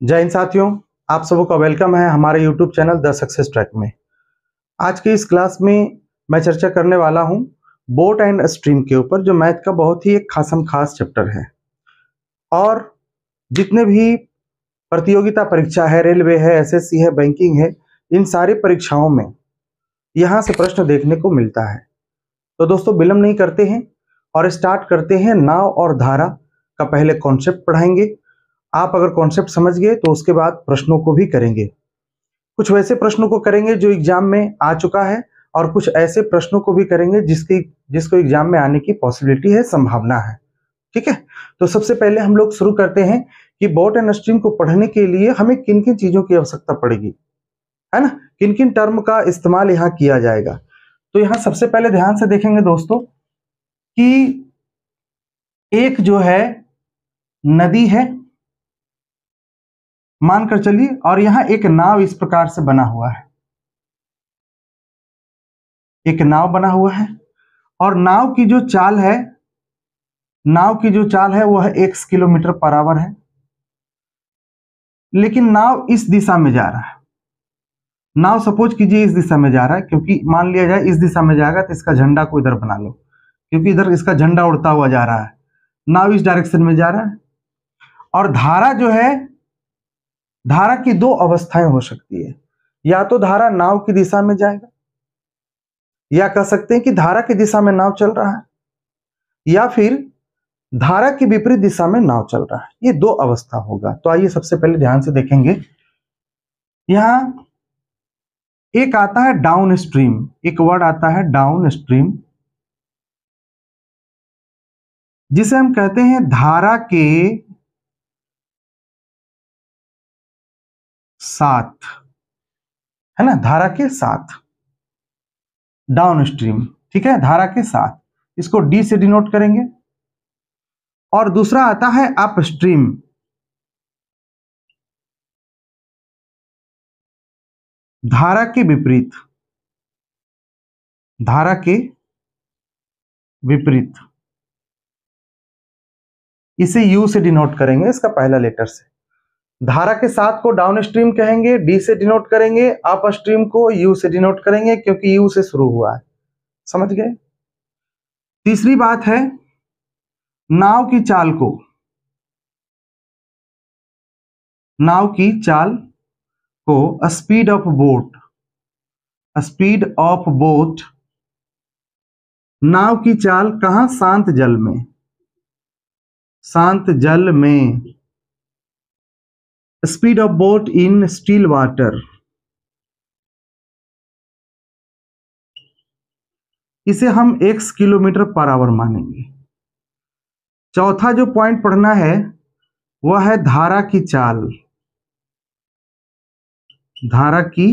जय हिंद साथियों, आप सबों का वेलकम है हमारे YouTube channel the success track में। आज की इस क्लास में मैं चर्चा करने वाला हूं बोट एंड स्ट्रीम के ऊपर, जो मैथ का बहुत ही एक खास चैप्टर है। और जितने भी प्रतियोगिता परीक्षा है, रेलवे है, एसएससी है, बैंकिंग है, इन सारी परीक्षाओं में यहाँ से प्रश्न देखने को मिलता है। तो दोस्तों विलंब नहीं करते हैं और स्टार्ट करते हैं। नाव और धारा का पहले कॉन्सेप्ट पढ़ाएंगे। आप अगर कॉन्सेप्ट समझ गए तो उसके बाद प्रश्नों को भी करेंगे। कुछ वैसे प्रश्नों को करेंगे जो एग्जाम में आ चुका है, और कुछ ऐसे प्रश्नों को भी करेंगे जिसको एग्जाम में आने की पॉसिबिलिटी है, संभावना है। ठीक है, तो सबसे पहले हम लोग शुरू करते हैं कि बोट एंड स्ट्रीम को पढ़ने के लिए हमें किन किन चीजों की आवश्यकता पड़ेगी, है ना, किन किन टर्म का इस्तेमाल यहाँ किया जाएगा। तो यहाँ सबसे पहले ध्यान से देखेंगे दोस्तों कि एक जो है नदी है, मानकर चलिए, और यहाँ एक नाव इस प्रकार से बना हुआ है। एक नाव बना हुआ है और नाव की जो चाल है, वह 1 किलोमीटर पर आवर है। लेकिन नाव इस दिशा में जा रहा है। नाव सपोज कीजिए इस दिशा में जा रहा है, क्योंकि मान लिया जाए इस दिशा में जाएगा तो इसका झंडा को इधर बना लो, क्योंकि इधर इसका झंडा उड़ता हुआ जा रहा है। नाव इस डायरेक्शन में जा रहा है। और धारा जो है, धारा की दो अवस्थाएं हो सकती है। या तो धारा नाव की दिशा में जाएगा, या कह सकते हैं कि धारा की दिशा में नाव चल रहा है, या फिर धारा की विपरीत दिशा में नाव चल रहा है। ये दो अवस्था होगा। तो आइए सबसे पहले ध्यान से देखेंगे। यहां एक आता है डाउन स्ट्रीम, एक वर्ड आता है डाउन स्ट्रीम, जिसे हम कहते हैं धारा के साथ, है ना, धारा के साथ, डाउन स्ट्रीम। ठीक है, धारा के साथ, इसको डी से डिनोट करेंगे। और दूसरा आता है अप स्ट्रीम, धारा के विपरीत, धारा के विपरीत, इसे यू से डिनोट करेंगे, इसका पहला लेटर से। धारा के साथ को डाउन स्ट्रीम कहेंगे, डी से डिनोट करेंगे। अप स्ट्रीम को यू से डिनोट करेंगे, क्योंकि यू से शुरू हुआ है। समझ गए। तीसरी बात है, नाव की चाल को, नाव की चाल को speed of boat, speed of boat, नाव की चाल कहां, शांत जल में, शांत जल में, speed of boat in still water, इसे हम 1 किलोमीटर पर आवर मानेंगे। चौथा जो पॉइंट पढ़ना है वह है धारा की चाल, धारा की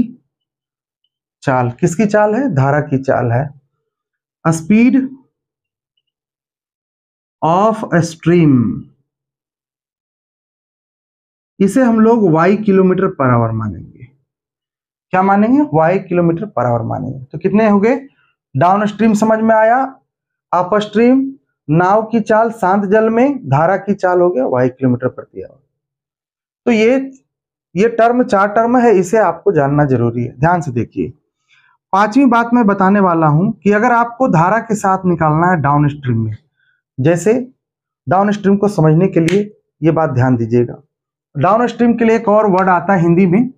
चाल। किसकी चाल है? धारा की चाल है। स्पीड ऑफ स्ट्रीम, इसे हम लोग y किलोमीटर पर आवर मानेंगे। क्या मानेंगे? y किलोमीटर पर आवर मानेंगे। तो कितने हो गए? डाउन स्ट्रीम समझ में आया, अप स्ट्रीम, नाव की चाल शांत जल में, धारा की चाल हो गया y किलोमीटर प्रति आवर। तो ये टर्म, 4 टर्म है, इसे आपको जानना जरूरी है। ध्यान से देखिए। पांचवी बात मैं बताने वाला हूं कि अगर आपको धारा के साथ निकालना है डाउन स्ट्रीम में, जैसे डाउन स्ट्रीम को समझने के लिए ये बात ध्यान दीजिएगा। डाउन स्ट्रीम के लिए एक और वर्ड आता है हिंदी में,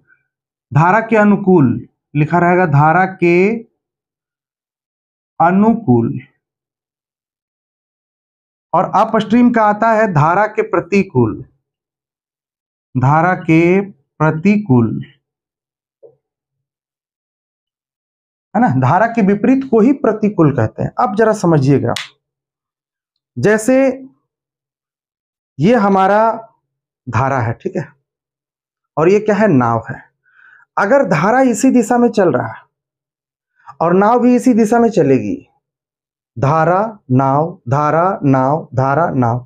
धारा के अनुकूल, लिखा रहेगा धारा के अनुकूल। और अप स्ट्रीम का आता है धारा के प्रतिकूल, धारा के प्रतिकूल, है ना। धारा के विपरीत को ही प्रतिकूल कहते हैं। अब जरा समझिएगा, जैसे ये हमारा धारा है, ठीक है, और ये क्या है? नाव है। अगर धारा इसी दिशा में चल रहा है और नाव भी इसी दिशा में चलेगी, धारा नाव, धारा नाव, धारा नाव,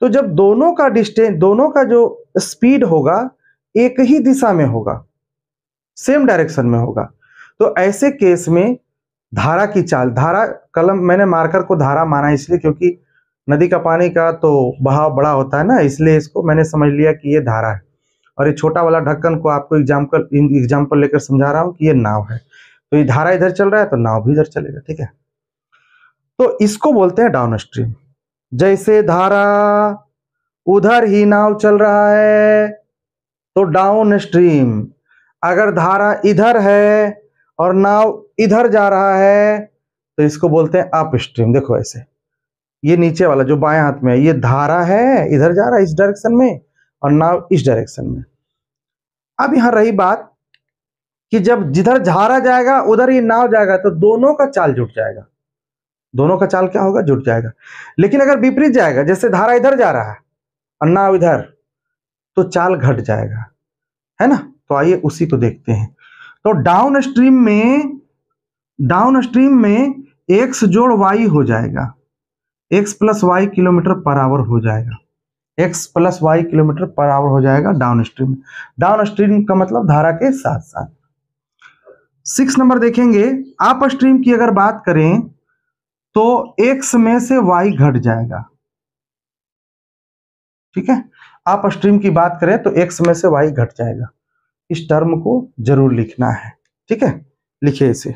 तो जब दोनों का डिस्टेंस, दोनों का जो स्पीड होगा एक ही दिशा में होगा, सेम डायरेक्शन में होगा, तो ऐसे केस में धारा की चाल, धारा कलम, मैंने मार्कर को धारा माना इसलिए क्योंकि नदी का पानी का तो बहाव बड़ा होता है ना, इसलिए इसको मैंने समझ लिया कि ये धारा है। और ये छोटा वाला ढक्कन को आपको एग्जाम्पल लेकर समझा रहा हूं कि ये नाव है, तो ये धारा इधर चल रहा है तो नाव भी इधर चलेगा। ठीक है, तो इसको बोलते हैं डाउन स्ट्रीम। जैसे धारा उधर ही नाव चल रहा है तो डाउन स्ट्रीम, अगर धारा इधर है और नाव इधर जा रहा है तो इसको बोलते हैं अप स्ट्रीम। देखो ऐसे, ये नीचे वाला जो बाएं हाथ में है ये धारा है, इधर जा रहा है इस डायरेक्शन में, और नाव इस डायरेक्शन में। अब यहां रही बात कि जब जिधर धारा जाएगा उधर ही नाव जाएगा तो दोनों का चाल जुट जाएगा। दोनों का चाल क्या होगा? जुट जाएगा। लेकिन अगर विपरीत जाएगा, जैसे धारा इधर जा रहा है और नाव इधर, तो चाल घट जाएगा, है ना। तो आइए उसी को देखते हैं। तो डाउन स्ट्रीम में x जोड़ y हो जाएगा, x plus y kilometre per hour हो जाएगा, x plus y kilometre per hour हो जाएगा डाउन स्ट्रीम। डाउन स्ट्रीम का मतलब धारा के साथ साथ। 6 नंबर देखेंगे, अप स्ट्रीम की अगर बात करें तो x में से y घट जाएगा। ठीक है, अप स्ट्रीम की बात करें तो x में से y घट जाएगा। इस टर्म को जरूर लिखना है। ठीक है, लिखिए इसे।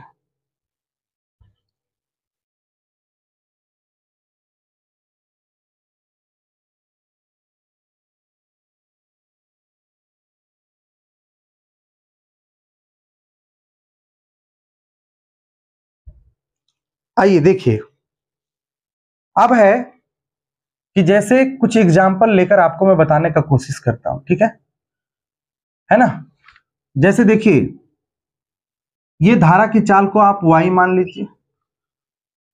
आइए देखिए, अब है कि जैसे कुछ एग्जाम्पल लेकर आपको मैं बताने का कोशिश करता हूं। ठीक है ना। जैसे देखिए, ये धारा की चाल को आप y मान लीजिए।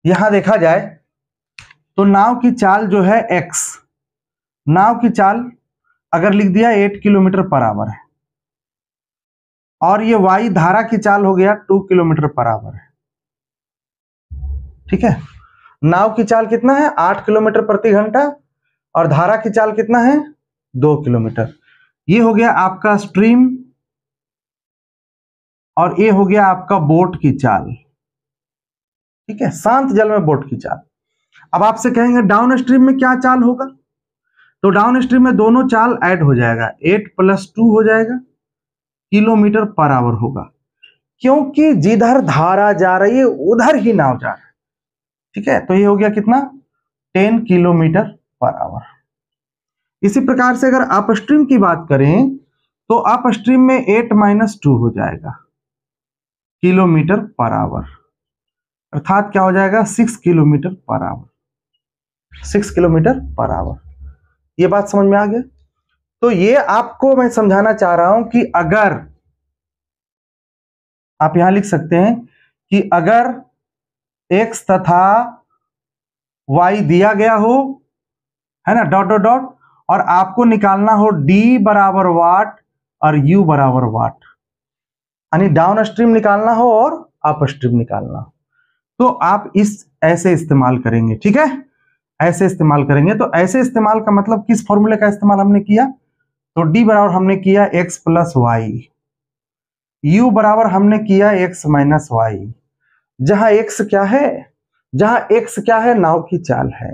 यहां देखा जाए तो नाव की चाल जो है x, नाव की चाल अगर लिख दिया 8 किलोमीटर पर आवर है, और ये y धारा की चाल हो गया 2 किलोमीटर पर आवर है। ठीक है, नाव की चाल कितना है? 8 किलोमीटर प्रति घंटा, और धारा की चाल कितना है? 2 किलोमीटर। ये हो गया आपका स्ट्रीम, और ये हो गया आपका बोट की चाल। ठीक है, शांत जल में बोट की चाल। अब आपसे कहेंगे डाउन स्ट्रीम में क्या चाल होगा, तो डाउन स्ट्रीम में दोनों चाल ऐड हो जाएगा, 8 प्लस 2 हो जाएगा, किलोमीटर पर आवर होगा, क्योंकि जिधर धारा जा रही है उधर ही नाव जा रहा है। ठीक है, तो ये हो गया कितना? 10 किलोमीटर पर आवर। इसी प्रकार से अगर अप स्ट्रीम की बात करें तो अप स्ट्रीम में 8 माइनस 2 हो जाएगा, किलोमीटर पर आवर, अर्थात क्या हो जाएगा? 6 kilometre per our. 6 kilometre per our. ये बात समझ में आ गया। तो ये आपको मैं समझाना चाह रहा हूं कि अगर आप यहां लिख सकते हैं कि अगर x तथा y दिया गया हो, है ना, डॉट डॉट डॉट, और आपको निकालना हो d बराबर वाट और u बराबर वाट, यानी डाउन स्ट्रीम निकालना हो और अप स्ट्रीम निकालना हो, तो आप इस ऐसे इस्तेमाल करेंगे। ठीक है, ऐसे इस्तेमाल करेंगे। तो ऐसे इस्तेमाल का मतलब किस फॉर्मूले का इस्तेमाल हमने किया? तो d बराबर हमने किया x प्लस वाई, u बराबर हमने किया x माइनस वाई। जहां x क्या है? जहां x क्या है? नाव की चाल है,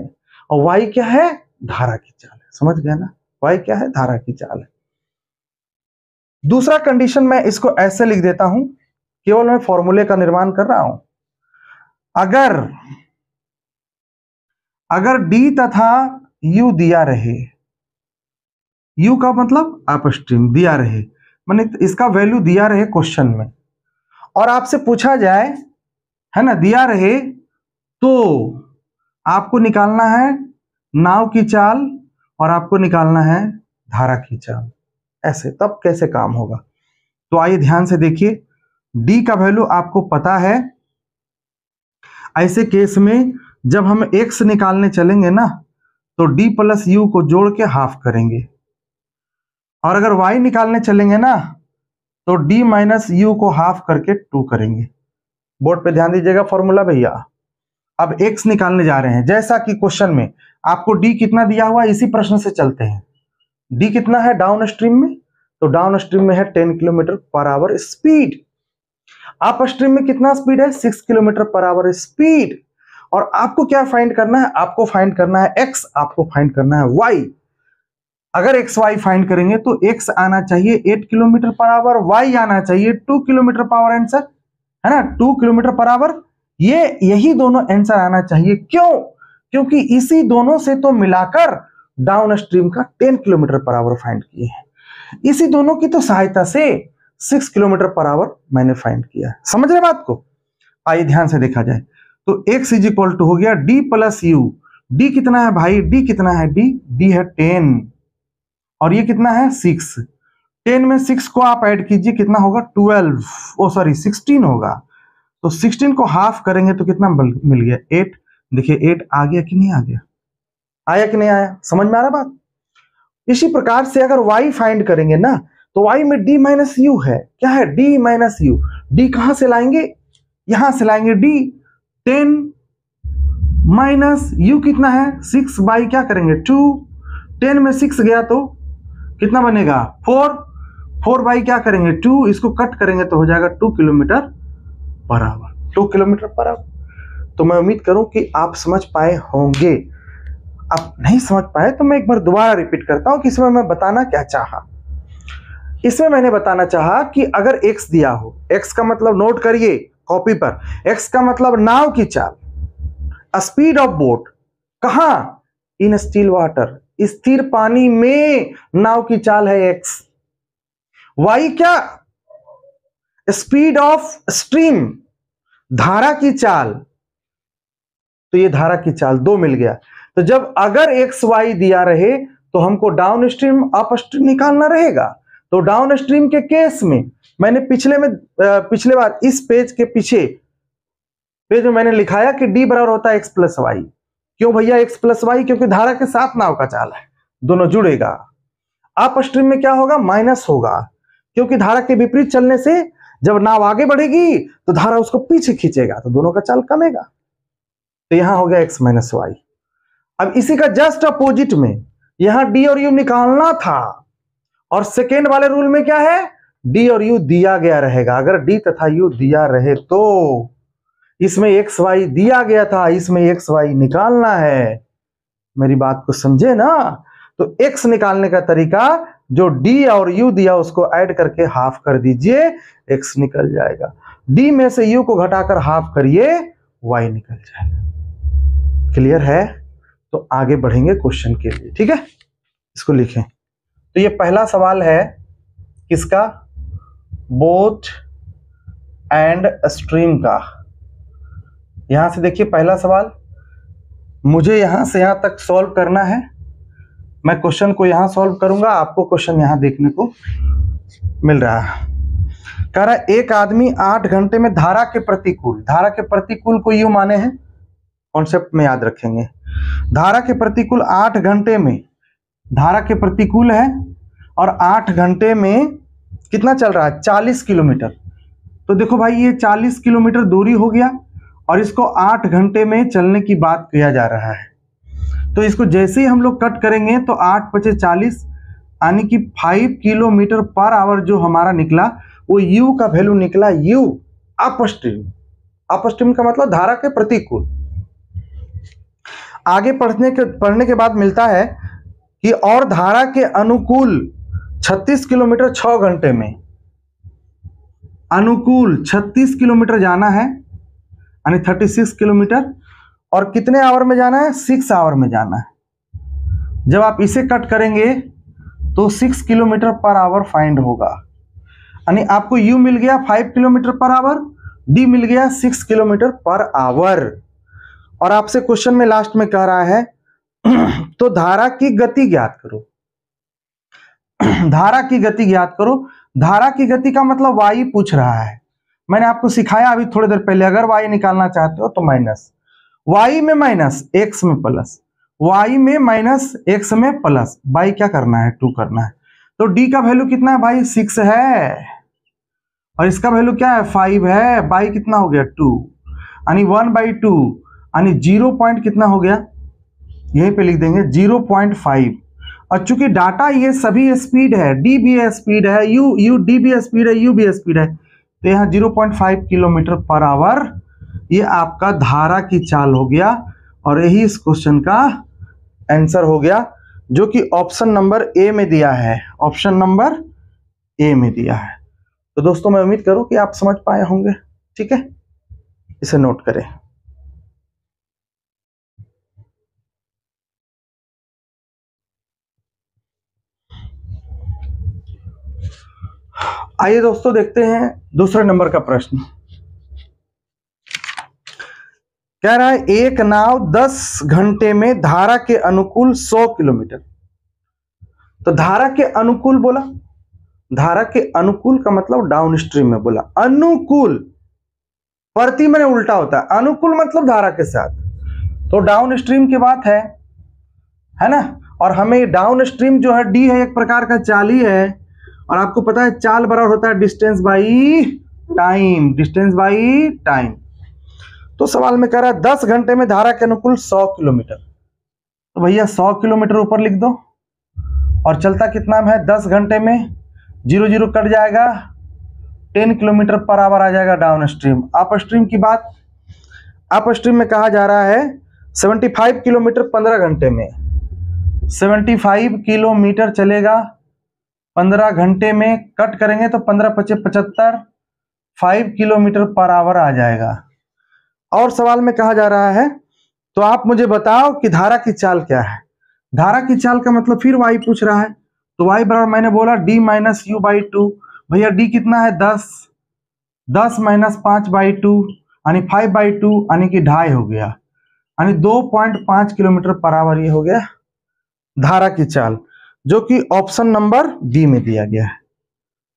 और y क्या है? धारा की चाल है। समझ गया ना? y क्या है? धारा की चाल है। दूसरा कंडीशन मैं इसको ऐसे लिख देता हूं, केवल मैं फॉर्मूले का निर्माण कर रहा हूं। अगर d तथा u दिया रहे, u का मतलब अपस्ट्रीम दिया रहे, माने इसका वैल्यू दिया रहे क्वेश्चन में, और आपसे पूछा जाए, है ना, दिया रहे, तो आपको निकालना है नाव की चाल और आपको निकालना है धारा की चाल। ऐसे तब कैसे काम होगा? तो आइए ध्यान से देखिए, d का वैल्यू आपको पता है। ऐसे केस में जब हम x निकालने चलेंगे ना, तो d प्लस u को जोड़ के हाफ करेंगे, और अगर y निकालने चलेंगे ना तो d माइनस u को हाफ करके 2 करेंगे। बोर्ड पे ध्यान दीजिएगा फॉर्मूला भैया। अब x निकालने जा रहे हैं, जैसा कि क्वेश्चन में आपको d कितना दिया हुआ, इसी प्रश्न से चलते हैं। d कितना है डाउन स्ट्रीम में? तो डाउन स्ट्रीम में है 10 kilometre per our speed. Up stream में कितना स्पीड है? 6 किलोमीटर पर आवर स्पीड। और आपको क्या फाइंड करना है? आपको फाइंड करना है x, आपको फाइंड करना है y। अगर एक्स वाई फाइंड करेंगे तो एक्स आना चाहिए 8 किलोमीटर पर आवर, वाई आना चाहिए 2 किलोमीटर पर आवर आंसर, है ना, 2 किलोमीटर पर आवर। यही दोनों आंसर आना चाहिए। क्यों? क्योंकि इसी दोनों से तो मिलाकर डाउन स्ट्रीम का 10 किलोमीटर पर आवर फाइंड किए हैं। इसी दोनों की तो सहायता से 6 किलोमीटर पर आवर मैंने फाइंड किया है। समझ रहे बात को? आइए ध्यान से देखा जाए तो x इज इक्वल टू हो गया d प्लस यू। d कितना है भाई? d कितना है? d है 10 और ये कितना है? 6। 10 में 6 को आप ऐड कीजिए, कितना होगा? 16 होगा। तो 16 को हाफ करेंगे तो कितना मिल गया? 8। देखिए 8 आ गया कि नहीं आ गया? आया कि नहीं आया? समझ में आ रहा बात? इसी प्रकार से अगर y फाइंड करेंगे ना तो y में d माइनस यू है। क्या है? d minus you. d कहां से लाएंगे? यहां से लाएंगे d। 10 माइनस यू कितना है? 6 बाई क्या करेंगे? 2। 10 में 6 गया तो कितना बनेगा? 4। 4 बाई क्या करेंगे? 2। इसको कट करेंगे तो हो जाएगा 2 kilometre per our. 2 kilometre per our. तो मैं उम्मीद करूं कि आप समझ पाए होंगे। आप नहीं समझ पाए तो मैं एक बार दोबारा रिपीट करता हूं कि इसमें मैं बताना क्या चाहा। इसमें मैंने बताना चाहा कि अगर x दिया हो, x का मतलब नोट करिए कॉपी पर, x का मतलब नाव की चाल, स्पीड ऑफ बोट, कहां? इन स्टिल वाटर, स्थिर पानी में नाव की चाल है x। y क्या? स्पीड ऑफ स्ट्रीम, धारा की चाल। तो ये धारा की चाल 2 मिल गया। तो जब अगर एक्स वाई दिया रहे तो हमको डाउन स्ट्रीम अप स्ट्रीम निकालना रहेगा। तो डाउन स्ट्रीम के केस में मैंने पिछले बार इस पेज के पीछे पेज में मैंने लिखाया कि d बराबर होता है x प्लस वाई। क्यों भैया x प्लस वाई? क्योंकि धारा के साथ नाव का चाल है, दोनों जुड़ेगा। अप स्ट्रीम में क्या होगा? माइनस होगा, क्योंकि धारा के विपरीत चलने से जब नाव आगे बढ़ेगी तो धारा उसको पीछे खींचेगा, तो दोनों का चाल कमेगा। तो यहां हो गया x माइनस वाई। अब इसी का जस्ट अपोजिट में यहां d और u निकालना था, और सेकेंड वाले रूल में क्या है? d और u दिया गया रहेगा। अगर d तथा u दिया रहे तो इसमें x y दिया गया था, इसमें x y निकालना है। मेरी बात को समझे ना? तो x निकालने का तरीका, जो d और u दिया उसको ऐड करके हाफ कर दीजिए, x निकल जाएगा। d में से u को घटाकर हाफ करिए, y निकल जाएगा। क्लियर है? तो आगे बढ़ेंगे क्वेश्चन के लिए, ठीक है? इसको लिखें। तो ये पहला सवाल है किसका? बोट एंड स्ट्रीम का। यहां से देखिए पहला सवाल, मुझे यहां से यहां तक सॉल्व करना है। मैं क्वेश्चन को यहां सॉल्व करूंगा, आपको क्वेश्चन यहां देखने को मिल रहा है। कह रहा है एक आदमी 8 घंटे में धारा के प्रतिकूल को यू माने हैं, कॉन्सेप्ट में याद रखेंगे। धारा के प्रतिकूल 8 घंटे में, धारा के प्रतिकूल है और 8 घंटे में कितना चल रहा है? 40 किलोमीटर। तो देखो भाई ये 40 किलोमीटर दूरी हो गया और इसको 8 घंटे में चलने की बात किया जा रहा है। तो इसको जैसे ही हम लोग कट करेंगे तो 8 × 5 = 40, यानी कि 5 किलोमीटर पर आवर जो हमारा निकला वो u का वैल्यू निकला, u अपस्ट्रीम। अपस्ट्रीम का मतलब धारा के प्रतिकूल। आगे पढ़ने के बाद मिलता है कि और धारा के अनुकूल 36 किलोमीटर 6 घंटे में, अनुकूल 36 किलोमीटर जाना है, यानी 36 किलोमीटर, और कितने आवर में जाना है? 6 आवर में जाना है। जब आप इसे कट करेंगे तो 6 किलोमीटर पर आवर फाइंड होगा, यानी आपको u मिल गया 5 किलोमीटर पर आवर, d मिल गया 6 किलोमीटर पर आवर। और आपसे क्वेश्चन में लास्ट में कह रहा है तो धारा की गति ज्ञात करो। धारा की गति ज्ञात करो। धारा की गति का मतलब y पूछ रहा है। मैंने आपको सिखाया अभी थोड़ी देर पहले, अगर y निकालना चाहते हो तो माइनस, y में माइनस x में प्लस, y में माइनस x में प्लस, बाई क्या करना है? 2 करना है। तो d का वैल्यू कितना है भाई? 6 है, और इसका वैल्यू क्या है? 5 है। बाई कितना हो गया? 2, यानी 1/2, यानी 0 पॉइंट कितना हो गया? यहीं पे लिख देंगे 0.5। और चूंकि डाटा ये सभी स्पीड है, d भी स्पीड है, d भी स्पीड है, u भी स्पीड है, तो यहाँ 0.5 किलोमीटर पर आवर ये आपका धारा की चाल हो गया, और यही इस क्वेश्चन का आंसर हो गया। जो कि ऑप्शन नंबर ए में दिया है, ऑप्शन नंबर ए में दिया है। तो दोस्तों मैं उम्मीद करूं कि आप समझ पाए होंगे। ठीक है, इसे नोट करें। आइए दोस्तों देखते हैं दूसरे नंबर का प्रश्न। कह रहा है एक नाव 10 घंटे में धारा के अनुकूल 100 किलोमीटर। तो धारा के अनुकूल बोला, धारा के अनुकूल का मतलब डाउन स्ट्रीम में बोला। अनुकूल प्रति में उल्टा होता है, अनुकूल मतलब धारा के साथ, तो डाउन स्ट्रीम की बात है ना। और हमें डाउन स्ट्रीम जो है डी है, एक प्रकार का चाल ही है, और आपको पता है चाल बराबर होता है distance by time, distance by time. तो सवाल में कह रहा है 10 घंटे में धारा के अनुकूल 100 किलोमीटर। तो भैया 100 किलोमीटर ऊपर लिख दो, और चलता कितना है 10 घंटे में, 0 0 कट जाएगा, 10 किलोमीटर पर आवर आ जाएगा डाउन स्ट्रीम। अप स्ट्रीम की बात, अप स्ट्रीम में कहा जा रहा है 75 किलोमीटर 15 घंटे में, 75 किलोमीटर चलेगा 15 घंटे में, कट करेंगे तो 15 5 75, 5 किलोमीटर पर आवर आ जाएगा। और सवाल में कहा जा रहा है तो आप मुझे बताओ कि धारा की चाल क्या है। धारा की चाल का मतलब फिर y पूछ रहा है, तो y बराबर मैंने बोला d माइनस यू बाई 2। भैया d कितना है 10, 10 माइनस 5 बाई 2 यानी 5 बाई 2 यानी कि 2.5 हो गया, यानी 2.5 किलोमीटर पर आवर ये हो गया धारा की चाल, जो कि ऑप्शन नंबर बी में दिया गया है,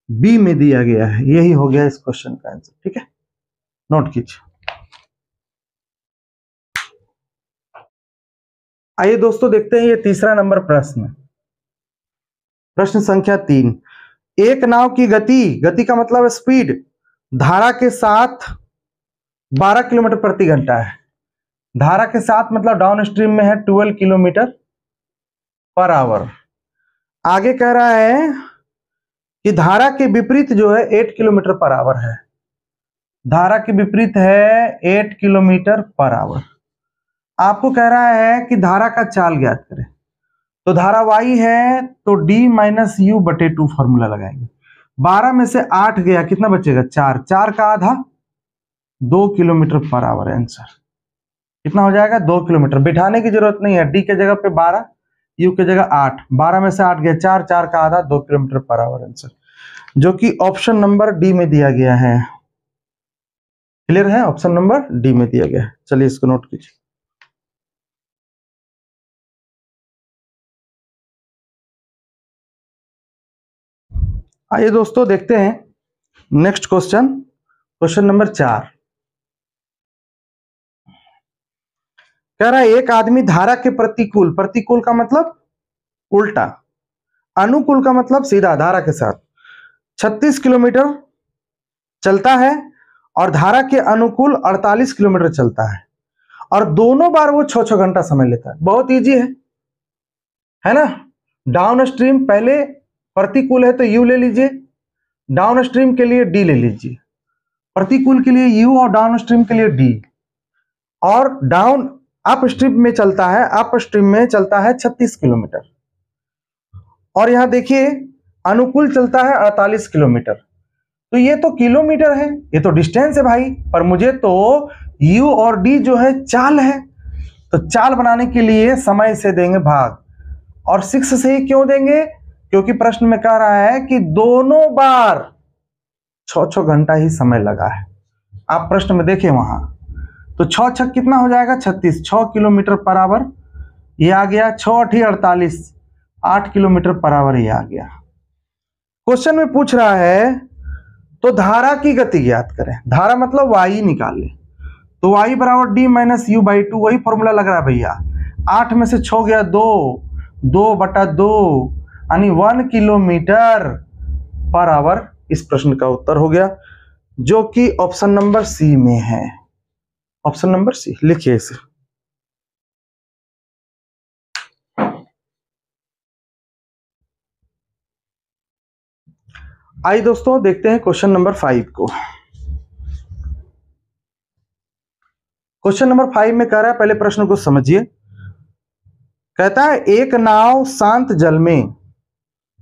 बी में दिया गया है। यही हो गया इस क्वेश्चन का आंसर। ठीक है, नोट कीजिए। आइए दोस्तों देखते हैं ये तीसरा नंबर प्रश्न, प्रश्न संख्या 3। एक नाव की गति, गति का मतलब स्पीड, धारा के साथ 12 किलोमीटर प्रति घंटा है। धारा के साथ मतलब डाउन स्ट्रीम में है 12 किलोमीटर पर आवर। आगे कह रहा है कि धारा के विपरीत जो है 8 किलोमीटर पर आवर है। धारा के विपरीत है 8 किलोमीटर पर आवर। आपको कह रहा है कि धारा का चाल ज्ञात करें। तो धारा y है तो d माइनस यू बटे 2 फॉर्मूला लगाएंगे। 12 में से 8 गया, कितना बचेगा 4, 4 का आधा 2 किलोमीटर पर आवर। आंसर कितना हो जाएगा 2 किलोमीटर। बिठाने की जरूरत नहीं है, d के जगह पे 12, u के जगह 8, 12 में से 8 गया 4, 4 का आधा 2 किलोमीटर पर आवर। आंसर जो कि ऑप्शन नंबर डी में दिया गया है। क्लियर है, ऑप्शन नंबर डी में दिया गया है। चलिए इसको नोट कीजिए। आइए दोस्तों देखते हैं नेक्स्ट क्वेश्चन, क्वेश्चन नंबर 4। कह रहा है एक आदमी धारा के प्रतिकूल, प्रतिकूल का मतलब उल्टा, अनुकूल का मतलब सीधा धारा के साथ 36 किलोमीटर चलता है, और धारा के अनुकूल 48 किलोमीटर चलता है, और दोनों बार वो 6-6 घंटा समय लेता है। बहुत इजी है ना। डाउन स्ट्रीम पहले प्रतिकूल है तो यू ले लीजिए, डाउन स्ट्रीम के लिए डी ले लीजिए, प्रतिकूल के लिए यू और डाउन स्ट्रीम के लिए डी। और डाउन अप स्ट्रीम में चलता है, अप स्ट्रीम में चलता है 36 किलोमीटर, और यहां देखिए अनुकूल चलता है 48 किलोमीटर। तो ये तो किलोमीटर है, ये तो डिस्टेंस है भाई, पर मुझे तो यू और डी जो है चाल है। तो चाल बनाने के लिए समय से देंगे भाग, और 6 से ही क्यों देंगे, क्योंकि प्रश्न में कह रहा है कि दोनों बार 6-6 घंटा ही समय लगा है। आप प्रश्न में देखें वहां, तो 6 6 कितना हो जाएगा 36, 6 किलोमीटर पर आवर ये आ गया, 6 8 48, 8 किलोमीटर पर आवर ये आ गया। क्वेश्चन में पूछ रहा है तो धारा की गति ज्ञात करें। धारा मतलब y निकाल ले, तो y बराबर d माइनस यू बाई 2, वही फॉर्मूला लग रहा है भैया। 8 में से 6 गया 2, 2 बटा 2 यानी 1 किलोमीटर पर आवर। इस प्रश्न का उत्तर हो गया, जो कि ऑप्शन नंबर सी में है। ऑप्शन नंबर सी लिखिए इसे। आइए दोस्तों देखते हैं क्वेश्चन नंबर 5 को। क्वेश्चन नंबर 5 में कह रहा है, पहले प्रश्न को समझिए। कहता है एक नाव शांत जल में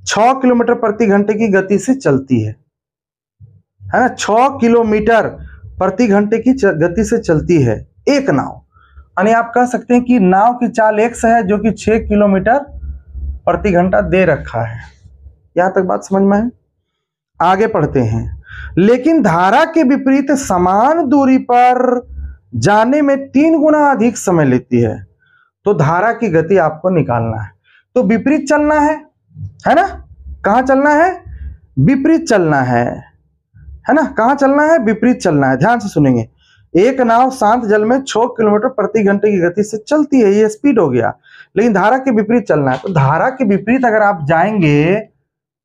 6 किलोमीटर प्रति घंटे की गति से चलती है ना, 6 किलोमीटर प्रति घंटे की गति से चलती है एक नाव। यानी आप कह सकते हैं कि नाव की चाल x है जो कि 6 किलोमीटर प्रति घंटा दे रखा है। यहां तक बात समझ में है। आगे पढ़ते हैं। लेकिन धारा के विपरीत समान दूरी पर जाने में 3 गुना अधिक समय लेती है, तो धारा की गति आपको निकालना है। तो विपरीत चलना है ना, कहां चलना है, विपरीत चलना है ना, कहां चलना है, विपरीत चलना है। ध्यान से सुनेंगे। एक नाव शांत जल में 6 किलोमीटर प्रति घंटे की गति से चलती है, ये स्पीड हो गया, लेकिन धारा के विपरीत चलना है। तो धारा के विपरीत अगर आप जाएंगे,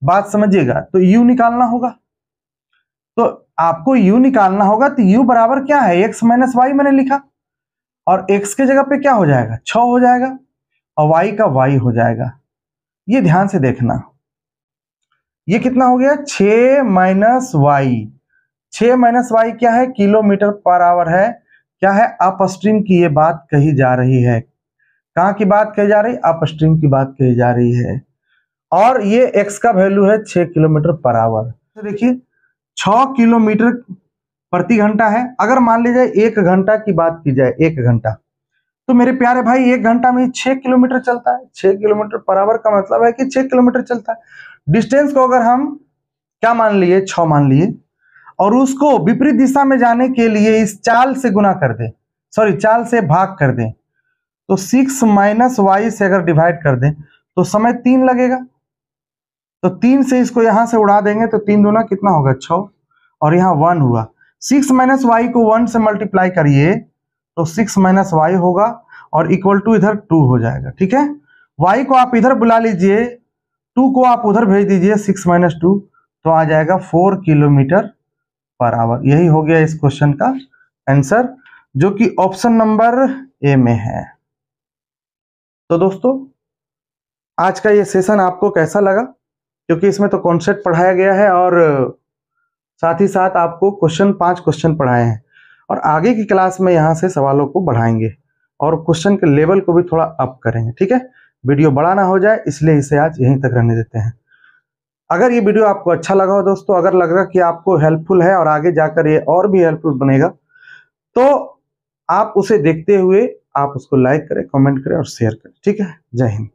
बात समझिएगा, तो u निकालना होगा। तो आपको u निकालना होगा, तो u बराबर क्या है, x माइनस वाई मैंने लिखा, और x के जगह पे क्या हो जाएगा, 6 हो जाएगा, और y का y हो जाएगा। ये ध्यान से देखना, ये कितना हो गया, 6 माइनस वाई। 6 माइनस वाई क्या है, किलोमीटर पर आवर है। क्या है, अपस्ट्रीम की ये बात कही जा रही है। कहां की बात कही जा रही, अपस्ट्रीम की बात कही जा रही है। और ये x का वैल्यू है 6 किलोमीटर पर आवर। तो देखिए 6 किलोमीटर प्रति घंटा है। अगर मान लीजिए 1 घंटा की बात की जाए, 1 घंटा, तो मेरे प्यारे भाई 1 घंटा में 6 किलोमीटर चलता है। 6 किलोमीटर पर आवर का मतलब है कि 6 किलोमीटर चलता है। डिस्टेंस को अगर हम क्या मान लिए, 6 मान लिए, और उसको विपरीत दिशा में जाने के लिए इस चाल से गुना कर दें, सॉरी चाल से भाग कर दें, तो 6 माइनस वाई से अगर डिवाइड कर दें तो समय 3 लगेगा। तो 3 से इसको यहां से उड़ा देंगे तो 3 दूना कितना होगा, 6, और यहाँ 1 हुआ। 6 माइनस वाई को 1 से मल्टीप्लाई करिए तो 6 माइनस वाई होगा, और इक्वल टू इधर 2 हो जाएगा। ठीक है, वाई को आप इधर बुला लीजिए, 2 को आप उधर भेज दीजिए, 6 माइनस 2, तो आ जाएगा 4 किलोमीटर पर आवर। यही हो गया इस क्वेश्चन का आंसर, जो कि ऑप्शन नंबर ए में है। तो दोस्तों आज का ये सेशन आपको कैसा लगा, क्योंकि इसमें तो कॉन्सेप्ट पढ़ाया गया है और साथ ही साथ आपको 5 क्वेश्चन पढ़ाए हैं, और आगे की क्लास में यहाँ से सवालों को बढ़ाएंगे और क्वेश्चन के लेवल को भी थोड़ा अप करेंगे। ठीक है, वीडियो बड़ा ना हो जाए इसलिए इसे आज यहीं तक रहने देते हैं। अगर ये वीडियो आपको अच्छा लगा हो दोस्तों, अगर लग रहा कि आपको हेल्पफुल है और आगे जाकर ये और भी हेल्पफुल बनेगा, तो आप उसे देखते हुए आप उसको लाइक करें, कमेंट करें और शेयर करें। ठीक है, जय हिंद।